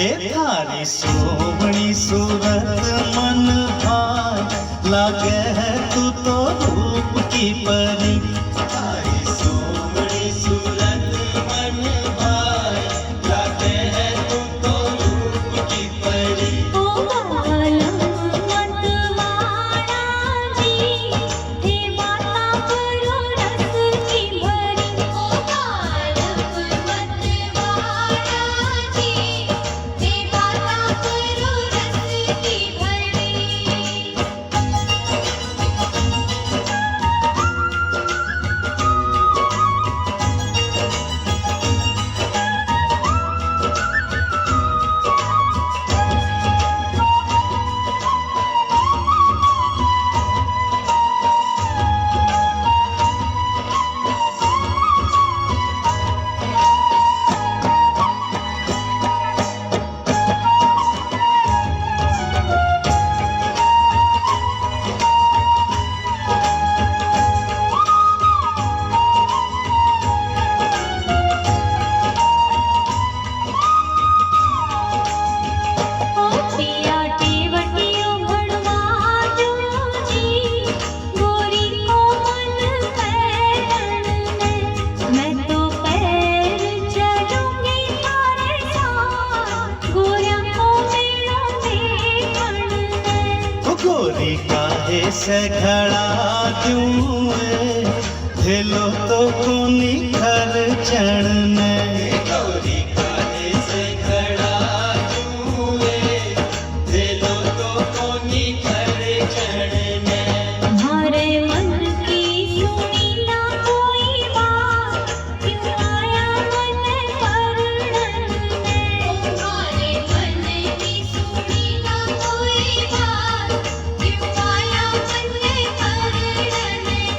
ए थारी सोवणी सूरत मन भाए, लागे है तू तो रूप की परी। थारी सोवणी सूरत मन भाए, लागे है तू तो रूप की परी। ओ बालम मतवाला जी, हे माता करो रस की भरी। ओ बालम मतवाला जी, हे माता करो रस की भरी। ओ पिया टेवटियों भड़वाजो जी, गोरी कोमल पैरन में। मैं तो पैर चलूंगी थारे साथ, गोरा को मेरा देखण में। ओ गोरी काहे से घड़ा दूं, धेलो तो कोनी घर चढ़ने। गोरी काहे से घड़ा दूं, धेलो तो कोनी घर चढ़ने। मारे मन की सुनी ना कोई बात, क्यों आया मन करुणन में। मारे मन की सुनी ना कोई बात, क्यों आया मन करुणन में।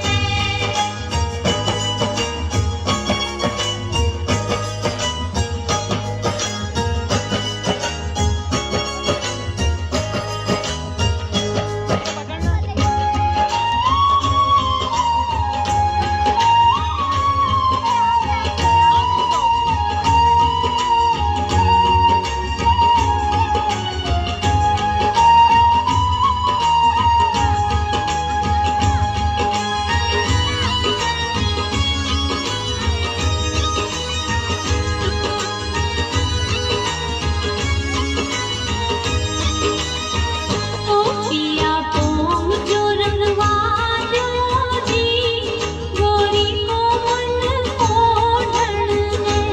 ओ पिया पोम जो रंगवाजो जी, गोरी कोमल ओढ़न में।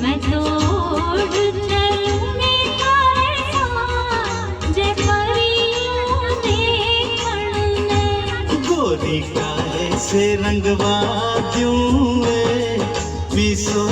मैं तो ओढ़ चलूंगी थारे साथ, जे परियों देखण में। गोरी काहे से रंगवा दूं, पीसो